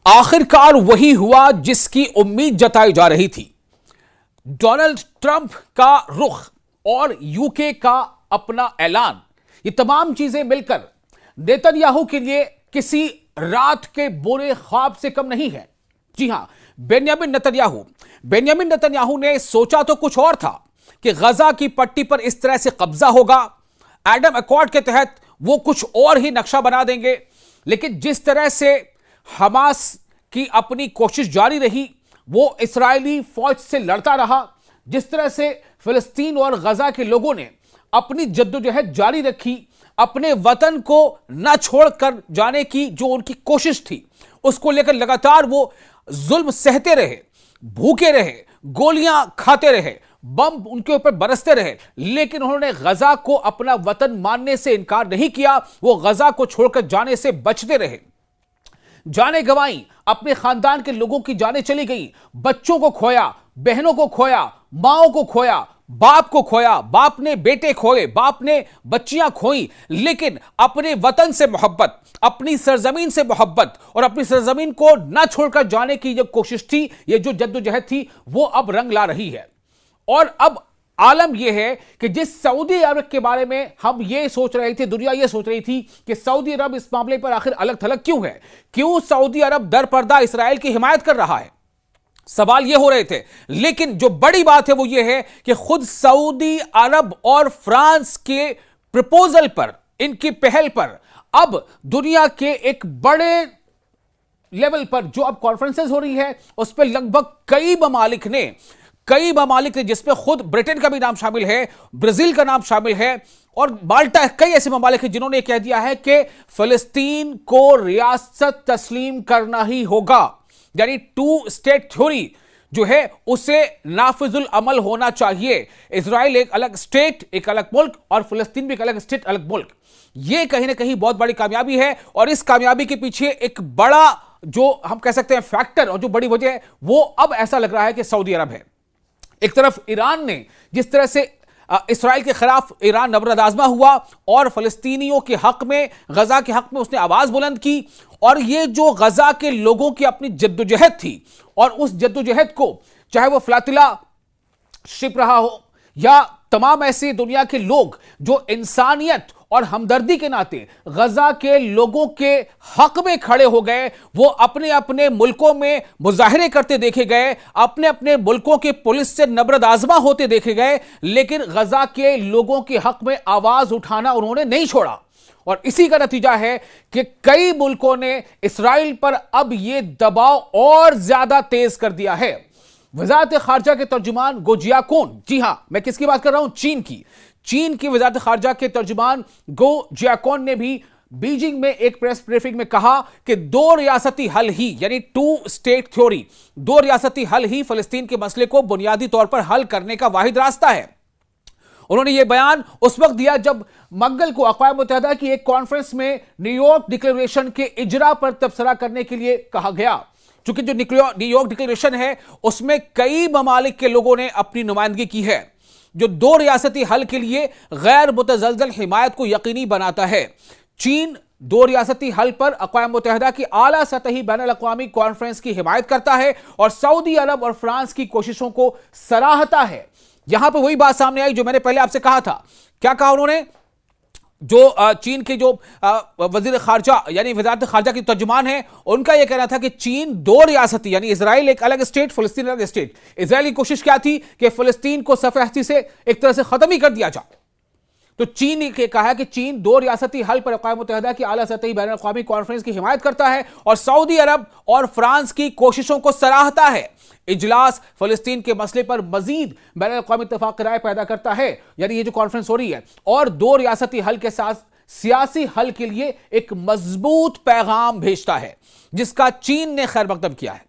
आखिरकार वही हुआ जिसकी उम्मीद जताई जा रही थी। डोनाल्ड ट्रंप का रुख और यूके का अपना ऐलान, ये तमाम चीजें मिलकर नेतन्याहू के लिए किसी रात के बुरे ख्वाब से कम नहीं है। जी हां, बेन्यामिन नेतन्याहू ने सोचा तो कुछ और था कि गजा की पट्टी पर इस तरह से कब्जा होगा, एडम अकॉर्ड के तहत वो कुछ और ही नक्शा बना देंगे। लेकिन जिस तरह से हमास की अपनी कोशिश जारी रही, वो इस्राएली फौज से लड़ता रहा, जिस तरह से फिलिस्तीन और गजा के लोगों ने अपनी जद्दोजहद जारी रखी, अपने वतन को न छोड़कर जाने की जो उनकी कोशिश थी, उसको लेकर लगातार वो जुल्म सहते रहे, भूखे रहे, गोलियां खाते रहे, बम उनके ऊपर बरसते रहे, लेकिन उन्होंने गजा को अपना वतन मानने से इनकार नहीं किया। वो गजा को छोड़कर जाने से बचते रहे। जाने गंवाई, अपने खानदान के लोगों की जानें चली गई, बच्चों को खोया, बहनों को खोया, माओ को खोया, बाप को खोया, बाप ने बेटे खोए, बाप ने बच्चियां खोई, लेकिन अपने वतन से मोहब्बत, अपनी सरजमीन से मोहब्बत और अपनी सरजमीन को ना छोड़कर जाने की जो कोशिश थी, ये जो जद्दोजहद थी, वो अब रंग ला रही है। और अब आलम यह है कि जिस सऊदी अरब के बारे में हम ये सोच रहे थे, दुनिया ये सोच रही थी कि सऊदी अरब इस मामले पर आखिर अलग थलग क्यों है, क्यों सऊदी अरब दर पर्दा इसराइल की हिमायत कर रहा है, सवाल ये हो रहे थे। लेकिन जो बड़ी बात है वो ये है कि खुद सऊदी अरब और फ्रांस के प्रपोजल पर, इनकी पहल पर अब दुनिया के एक बड़े लेवल पर जो अब कॉन्फ्रेंसेस हो रही है, उस पर लगभग कई ममालिक ने, जिसमें खुद ब्रिटेन का भी नाम शामिल है, ब्राजील का नाम शामिल है और माल्टा, कई ऐसे ममालिक हैं जिन्होंने कह दिया है कि फिलिस्तीन को रियासत तस्लीम करना ही होगा। यानी 2 स्टेट थ्योरी जो है उसे नाफिजुल अमल होना चाहिए। इजराइल एक अलग स्टेट, एक अलग मुल्क, और फिलिस्तीन भी एक अलग स्टेट, अलग मुल्क। यह कहीं ना कहीं बहुत बड़ी कामयाबी है और इस कामयाबी के पीछे एक बड़ा जो हम कह सकते हैं फैक्टर और जो बड़ी वजह है, वो अब ऐसा लग रहा है कि सऊदी अरब है। एक तरफ ईरान ने जिस तरह से इसराइल के खिलाफ ईरान नबरद आजमा हुआ और फिलिस्तीनियों के हक में, गजा के हक में उसने आवाज बुलंद की, और ये जो गजा के लोगों की अपनी जद्दोजहद थी, और उस जद्दोजहद को चाहे वो फ्लातिला शिप रहा हो या तमाम ऐसे दुनिया के लोग जो इंसानियत और हमदर्दी के नाते गजा के लोगों के हक में खड़े हो गए, वो अपने अपने मुल्कों में मुजाहरे करते देखे गए, अपने अपने मुल्कों के पुलिस से नबरद आजमा होते देखे गए, लेकिन गजा के लोगों के हक में आवाज उठाना उन्होंने नहीं छोड़ा। और इसी का नतीजा है कि कई मुल्कों ने इसराइल पर अब यह दबाव और ज्यादा तेज कर दिया है। वजारत खारजा के तर्जुमान गो जियाकोन, जी हां, मैं किसकी बात कर रहा हूं, चीन की वजारत खारजा के तर्जुमान गो जियाकोन ने भी बीजिंग में एक प्रेस ब्रीफिंग में कहा कि 2 रियासती हल ही, यानी 2 स्टेट थ्योरी, 2 रियासती हल ही फिलिस्तीन के मसले को बुनियादी तौर पर हल करने का वाहिद रास्ता है। उन्होंने यह बयान उस वक्त दिया जब मंगल को अक़वाम मुत्तहिदा की एक कॉन्फ्रेंस में न्यूयॉर्क डिक्लेरेशन के इजरा पर तबसरा करने के लिए कहा गया। चूंकि जो न्यूयॉर्क डिक्लेरेशन है उसमें कई ममालिक के लोगों ने अपनी नुमाइंदगी की है, जो 2 रियासती हल के लिए गैर मुतज़लज़ल हिमायत को यकीनी बनाता है। चीन 2 रियासती हल पर अक़वाम मुत्तहिदा की आला सतही बैनुल-अक़वामी कॉन्फ्रेंस की हिमायत करता है और सऊदी अरब और फ्रांस की कोशिशों को सराहता है। यहां पर वही बात सामने आई जो मैंने पहले आपसे कहा था। क्या कहा उन्होंने? जो चीन के जो वजीर खारजा यानी वजारत खारजा की तर्जुमान है, उनका यह कहना था कि चीन 2 रियासती, यानी इजराइल एक अलग स्टेट, फिलिस्तीन अलग स्टेट। इजराइल की कोशिश क्या थी कि फिलिस्तीन को सफ़े हस्ती से एक तरह से खत्म ही कर दिया जाए। तो चीन ने कहा कि चीन 2 रियासती हल पर अक़वाम मुत्तहिदा की आला सतही बैनुल-अक़वामी कॉन्फ्रेंस की हिमायत करता है और सऊदी अरब और फ्रांस की कोशिशों को सराहता है। इजलास फिलिस्तीन के मसले पर मजीद बैनुल-अक़वामी इत्तेफ़ाक़ राय पैदा करता है, यानी ये जो कॉन्फ्रेंस हो रही है, और 2 रियासती हल के साथ सियासी हल के लिए एक मजबूत पैगाम भेजता है, जिसका चीन ने खैर मकदम किया है।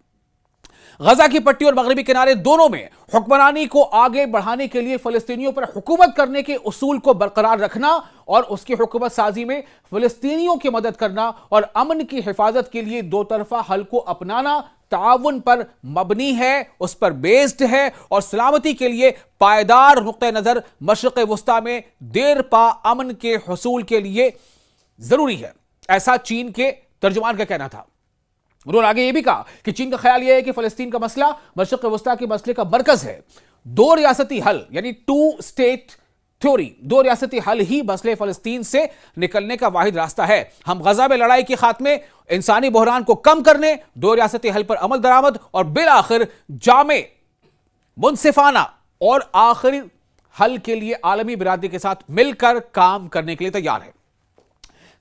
गजा की पट्टी और मगरबी किनारे दोनों में हुक्मरानी को आगे बढ़ाने के लिए फिलिस्तीनियों पर हुकूमत करने के उसूल को बरकरार रखना और उसकी हुकूमत साजी में फिलिस्तीनियों की मदद करना और अमन की हिफाजत के लिए 2 तरफा हल को अपनाना ताउन पर मबनी है, उस पर बेस्ड है और सलामती के लिए पायदार नुक्ते नजर मशरिक़ वुस्ता में देर पा अमन के हुसूल के लिए जरूरी है। ऐसा चीन के तर्जुमान का कहना था। उन्होंने आगे यह भी कहा कि चीन का ख्याल यह है कि फलस्तीन का मसला मशरिक़ वस्ता के मसले का मरकज है। दो रियासती हल यानी टू स्टेट थ्योरी, दो रियासती हल ही मसले फलस्तीन से निकलने का वाहिद रास्ता है। हम गजा में लड़ाई के खात्मे, इंसानी बहरान को कम करने, दो रियासती हल पर अमल दरामद और बिल आखिर जामे मुनसिफाना और आखिरी हल के लिए आलमी बिरादरी के साथ मिलकर काम करने के लिए तैयार है।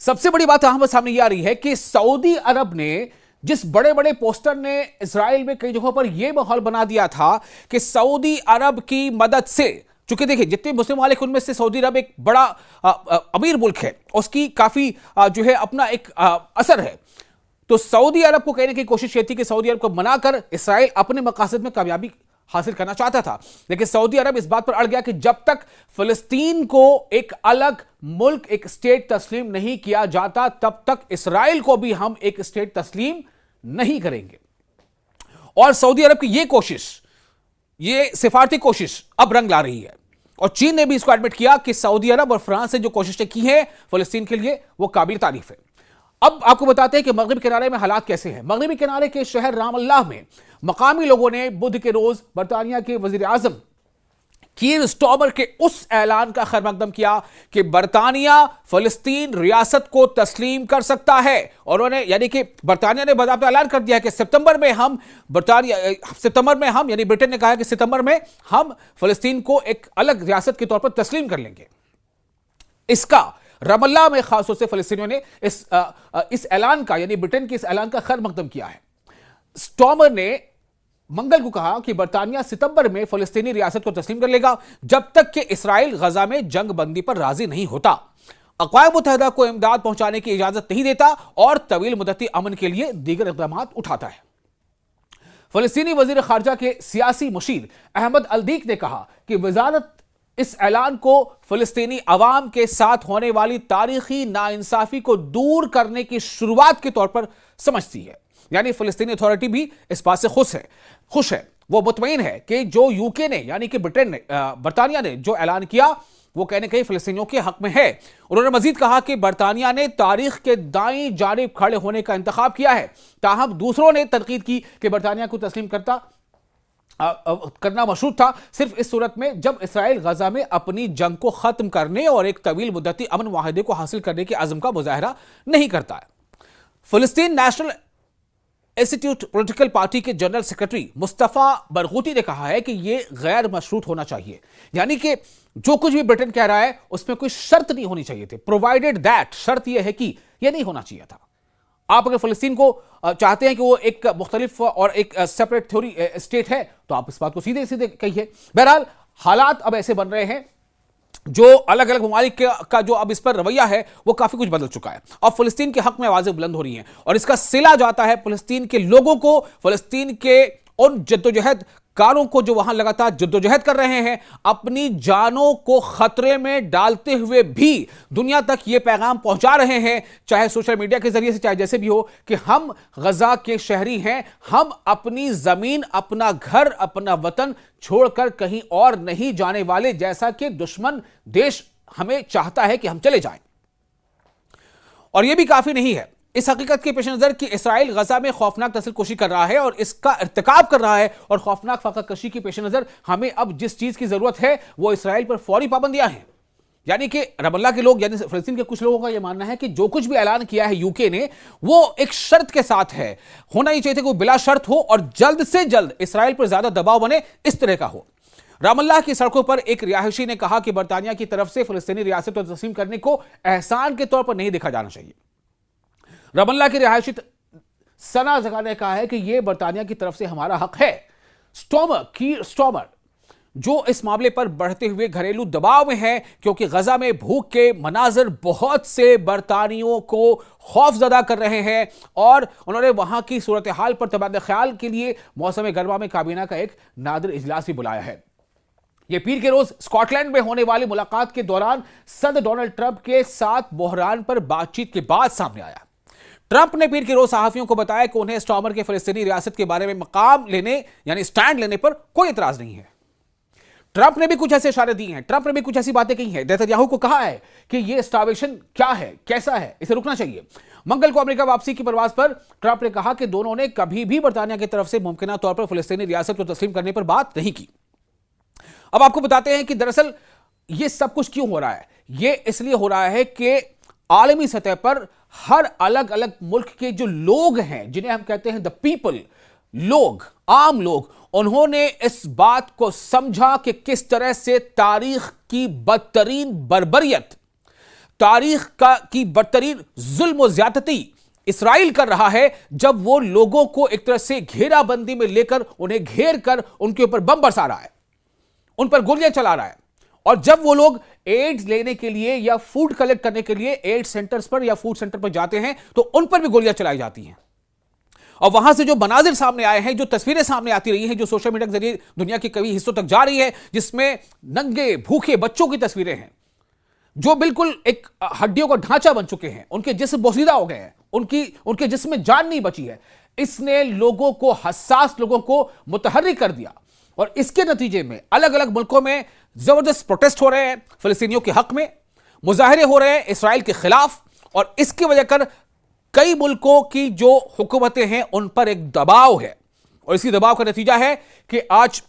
सबसे बड़ी बात हमारे सामने यह आ रही है कि सऊदी अरब ने जिस बड़े बड़े पोस्टर ने इजराइल में कई जगहों पर यह माहौल बना दिया था कि सऊदी अरब की मदद से, चूंकि देखिए जितने मुस्लिम मालिक उनमें से सऊदी अरब एक बड़ा अमीर मुल्क है, उसकी काफी जो है अपना एक असर है, तो सऊदी अरब को कहने की कोशिश ये थी कि सऊदी अरब को मनाकर इस्राइल अपने मकासद में कामयाबी हासिल करना चाहता था। लेकिन सऊदी अरब इस बात पर अड़ गया कि जब तक फिलिस्तीन को एक अलग मुल्क, एक स्टेट तस्लीम नहीं किया जाता, तब तक इस्राइल को भी हम एक स्टेट तस्लीम नहीं करेंगे। और सऊदी अरब की यह कोशिश, यह सिफारती कोशिश अब रंग ला रही है और चीन ने भी इसको एडमिट किया कि सऊदी अरब और फ्रांस ने जो कोशिशें की हैं फिलिस्तीन के लिए वो काबिल तारीफ है। अब आपको बताते हैं कि मगरिबी किनारे में हालात कैसे हैं। मगरिबी किनारे के शहर राम अल्लाह में मकामी लोगों ने बुध के रोज बरतानिया के वजीर आजम कीर स्टार्मर के उस ऐलान का खैर मकदम किया कि बरतानिया फिलिस्तीन रियासत को तस्लीम कर सकता है। और उन्होंने यानी कि बरतानिया ने बाकायदा ऐलान कर दिया कि सितंबर में हम यानी ब्रिटेन ने कहा कि सितंबर में हम फिलिस्तीन को एक अलग रियासत के तौर पर तस्लीम कर लेंगे। इसका रमल्ला में खासतौर से फिलिस्तीनियों ने इस ऐलान का, यानी ब्रिटेन के इस ऐलान का खैर मकदम किया है। स्टार्मर ने मंगल को कहा कि बरतानिया सितंबर में फिलिस्तीनी रियासत को तस्लीम कर लेगा जब तक कि इस्राइल गजा में जंग बंदी पर राजी नहीं होता, अक़वाम मुत्तहिदा को इमदाद पहुंचाने की इजाजत नहीं देता और तवील मुद्दती अमन के लिए दीगर इक़दाम उठाता है। फिलिस्तीनी वजीर खारजा के सियासी मुशीर अहमद अलदीक ने कहा कि वजारत इस ऐलान को फिलिस्तीनी अवाम के साथ होने वाली तारीखी नाइंसाफी को दूर करने की शुरुआत के तौर पर समझती है। यानी फिलिस्तीनी अथॉरिटी भी इस बात से खुश है, वो मुतमईन है कि जो यूके ने, यानी कि ब्रिटेन ने, बरतानिया ने जो ऐलान किया वो कहने कहीं फिलिस्तीनियों के हक में है। उन्होंने मजीद कहा कि बरतानिया ने तारीख के दाईं जानिब खड़े होने का इंतखाब किया है, ताहम दूसरों ने तनकीद की कि बरतानिया को तस्लीम करना मशरूत था सिर्फ इस सूरत में जब इसराइल गजा में अपनी जंग को खत्म करने और एक तवील मुद्दती अमन वाहिदे को हासिल करने के अज़्म का मुजाहरा नहीं करता है। फिलिस्तीन नेशनल इंस्टीट्यूट पॉलिटिकल पार्टी के जनरल सेक्रेटरी मुस्तफा बरगूती ने कहा है कि यह गैर मशरूत होना चाहिए, यानी कि जो कुछ भी ब्रिटेन कह रहा है उसमें कोई शर्त नहीं होनी चाहिए थी, प्रोवाइडेड दैट, शर्त यह है कि यह नहीं होना चाहिए था। आप अगर फिलिस्तीन को चाहते हैं कि वो एक मुख्तलिफ और एक सेपरेट थ्योरी स्टेट है तो आप इस बात को सीधे सीधे कहिए। बहरहाल हालात अब ऐसे बन रहे हैं, जो अलग अलग ममालिक का जो अब इस पर रवैया है वो काफी कुछ बदल चुका है। अब फिलिस्तीन के हक में आवाजें बुलंद हो रही हैं और इसका सिला जाता है फिलिस्तीन के लोगों को, फिलिस्तीन के उन जद्दोजहद कारों को जो वहां लगातार जद्दोजहद कर रहे हैं, अपनी जानों को खतरे में डालते हुए भी दुनिया तक यह पैगाम पहुंचा रहे हैं, चाहे सोशल मीडिया के जरिए से, चाहे जैसे भी हो, कि हम गजा के शहरी हैं, हम अपनी जमीन, अपना घर, अपना वतन छोड़कर कहीं और नहीं जाने वाले, जैसा कि दुश्मन देश हमें चाहता है कि हम चले जाएं। और यह भी काफी नहीं है, इस हकीकत के पेश नजर कि इसराइल गजा में खौफनाक नस्लकुशी कर रहा है और इसका इर्तिकाब कर रहा है, और खौफनाक फाकाकशी के पेश नजर हमें अब जिस चीज की जरूरत है वो इसराइल पर फौरी पाबंदियां हैं। यानी कि रमल्ला के लोग, यानी फिलिस्तीन के कुछ लोगों का यह मानना है कि जो कुछ भी ऐलान किया है यूके ने वो एक शर्त के साथ है, होना ही चाहिए था कि वो बिला शर्त हो और जल्द से जल्द इसराइल पर ज्यादा दबाव बने, इस तरह का हो। रामल्लाह की सड़कों पर एक रिहायशी ने कहा कि बरतानिया की तरफ से फिलिस्तीनी रियासत को तस्लीम करने को एहसान के तौर पर नहीं देखा जाना चाहिए। रमल्ला की रिहायशी सना जगा ने कहा है कि यह बरतानिया की तरफ से हमारा हक है। स्टार्मर जो इस मामले पर बढ़ते हुए घरेलू दबाव में है, क्योंकि गजा में भूख के मनाजर बहुत से बरतानियों को खौफजदा कर रहे हैं और उन्होंने वहां की सूरत हाल पर तबादला ख्याल के लिए मौसम गर्मा में काबीना का एक नादिर इजलास भी बुलाया है। यह पीर के रोज स्कॉटलैंड में होने वाली मुलाकात के दौरान सदर डोनाल्ड ट्रंप के साथ बहरान पर बातचीत के बाद सामने आया। ट्रंप ने पीर के रोज सहाफियों को बताया कि उन्हें स्टार्मर के फिलिस्तीनी रियासत के बारे में मकाम लेने, यानी स्टैंड लेने पर कोई इतराज नहीं है। ट्रंप ने भी कुछ ऐसे इशारे दिए हैं, ट्रंप ने भी कुछ ऐसी बातें कही हैं, नेतन्याहू को कहा है कि यह स्टार्वेशन क्या है, कैसा है, इसे रुकना चाहिए। मंगल को अमेरिका वापसी की परवाज पर ट्रंप ने कहा कि दोनों ने कभी भी बर्तानिया की तरफ से मुमकिन तौर पर फिलिस्तीनी रियासत को तस्लीम करने पर बात नहीं की। अब आपको बताते हैं कि दरअसल यह सब कुछ क्यों हो रहा है। यह इसलिए हो रहा है कि आलमी सतह पर हर अलग अलग मुल्क के जो लोग हैं, जिन्हें हम कहते हैं द पीपल, लोग, आम लोग, उन्होंने इस बात को समझा कि किस तरह से तारीख की बदतरीन बर्बरियत, तारीख की बदतरीन जुल्म और ज्यादती इसराइल कर रहा है, जब वो लोगों को एक तरह से घेराबंदी में लेकर उन्हें घेर कर उनके ऊपर बम बरसा रहा है, उन पर गोलियां चला रहा है। और जब वो लोग एड्स लेने के लिए या फूड कलेक्ट करने के लिए एड सेंटर्स पर या फूड सेंटर पर जाते हैं तो उन पर भी गोलियां चलाई जाती हैं। और वहां से जो मनाजिर सामने आए हैं, जो तस्वीरें सामने आती रही हैं, जो सोशल मीडिया के जरिए दुनिया के कई हिस्सों तक जा रही है, जिसमें नंगे भूखे बच्चों की तस्वीरें हैं जो बिल्कुल एक हड्डियों का ढांचा बन चुके हैं, उनके जिस्म बोसीदा हो गए हैं, उनके जिस्म में जान नहीं बची है। इसने लोगों को, हसास लोगों को मुतहर्रिक कर दिया और इसके नतीजे में अलग अलग मुल्कों में जबरदस्त प्रोटेस्ट हो रहे हैं, फिलिस्तीनियों के हक में मुजाहरे हो रहे हैं इसराइल के खिलाफ। और इसकी वजह कर कई मुल्कों की जो हुकूमतें हैं उन पर एक दबाव है और इसी दबाव का नतीजा है कि आज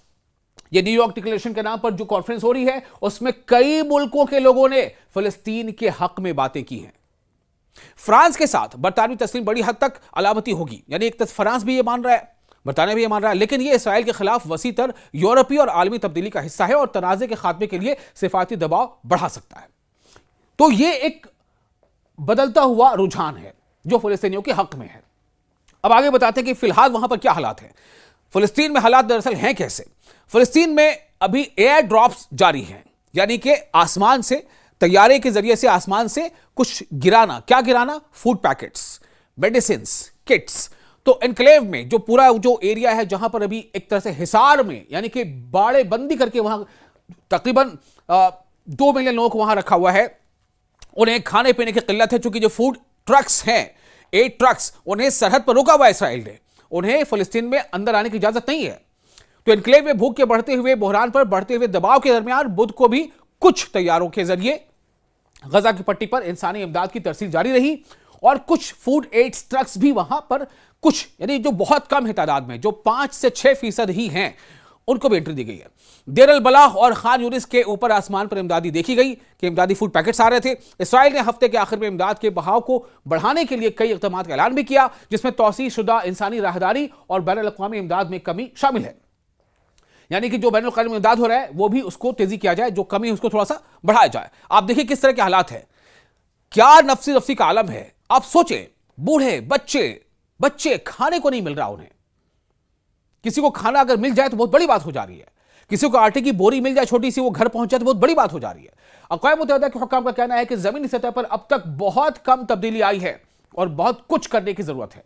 ये न्यूयॉर्क डिक्लेरेशन के नाम पर जो कॉन्फ्रेंस हो रही है उसमें कई मुल्कों के लोगों ने फिलिस्तीन के हक में बातें की हैं। फ्रांस के साथ बरतानवी तस्लीम बड़ी हद तक अलामती होगी, यानी एक तरफ फ्रांस भी ये मान रहा है, बरतानिया भी ये मान रहा है, लेकिन ये इसराइल के खिलाफ वसीतर यूरोपीय और आलमी तब्दीली का हिस्सा है और तनाज़े के खात्मे के लिए सिफारती दबाव बढ़ा सकता है। तो ये एक बदलता हुआ रुझान है जो फिलिस्तीनियों के हक में है। अब आगे बताते हैं कि फिलहाल वहां पर क्या हालात हैं, फिलिस्तीन में हालात दरअसल हैं कैसे। फिलिस्तीन में अभी एयर ड्रॉप्स जारी हैं, यानी कि आसमान से, तैयारे के जरिए से आसमान से कुछ गिराना। क्या गिराना? Food packets, medicine, kits. तो एनक्लेव में जो पूरा जो एरिया है जहां पर अभी एक तरह से हिसार में, यानी कि बाड़े बंदी करके वहां तकरीबन 2 मिलियन लोगों को वहां रखा हुआ है, उन्हें खाने पीने की किल्लत है। चूंकि जो फूड ट्रक्स हैं, 8 ट्रक्स, उन्हें सरहद पर रोका हुआ है इसराइल ने, उन्हें फिलिस्तीन में अंदर आने की इजाजत नहीं है। तो एनक्लेव में भूख के बढ़ते हुए बहरान पर बढ़ते हुए दबाव के दरमियान बुध को भी कुछ तैयारों के जरिए गजा की पट्टी पर इंसानी इमदाद की तरसील जारी रही और कुछ फूड एड ट्रक्स भी वहां पर, कुछ यानी जो बहुत कम है तादाद में, जो 5 से 6% ही हैं, उनको भी एंट्री दी गई है। देर अल बलाह और खान यूनिस के ऊपर आसमान पर इमदादी देखी गई कि इमदादी फूड पैकेट्स आ रहे थे। इसराइल ने हफ्ते के आखिर में इमदाद के बहाव को बढ़ाने के लिए कई इक़दामात का ऐलान भी किया, जिसमें तौसीह शुदा इंसानी राहदारी और बैन अल-अक़वामी इमदाद में कमी शामिल है। यानी कि जो बैन अल-अक़वामी इमदाद हो रहा है वो भी उसको तेजी किया जाए, जो कमी है उसको थोड़ा सा बढ़ाया जाए। आप देखिए किस तरह के हालात है, क्या नफ्सी नफ्सी का आलम है। आप सोचें, बूढ़े बच्चे खाने को नहीं मिल रहा उन्हें। किसी को खाना अगर मिल जाए तो बहुत बड़ी बात हो जा रही है, किसी को आटे की बोरी मिल जाए छोटी सी, वो घर पहुंच जाए तो बहुत बड़ी बात हो जा रही है। अक़वाम मुत्तहिदा के हुक्काम का कहना है कि जमीनी सतह पर अब तक बहुत कम तब्दीली आई है और बहुत कुछ करने की जरूरत है।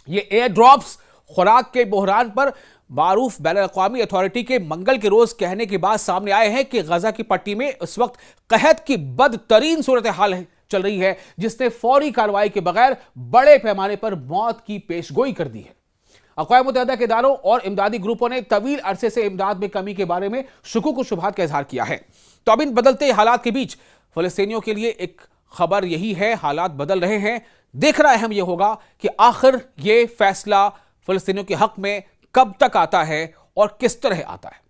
ये एयर ड्रॉप्स खुराक के बहरान पर मारूफ बैन अल-अक़वामी अथॉरिटी के मंगल के रोज कहने के बाद सामने आए हैं कि गजा की पट्टी में इस वक्त कहत की बदतरीन सूरत हाल चल रही है, जिसने फौरी कार्रवाई के बगैर बड़े पैमाने पर मौत की पेशगोई कर दी है। अक़वाम मुत्तहिदा के इदारों और इमदादी ग्रुपों ने तवील अरसे से इमदाद में कमी के बारे में शुकूक और शुबहात का इजहार किया है। तो अब इन बदलते हालात के बीच फिलिस्तीनियों के लिए एक खबर यही है, हालात बदल रहे हैं। देखना अहम यह होगा कि आखिर ये फैसला फिलिस्तीनियों के हक में कब तक आता है और किस तरह आता है।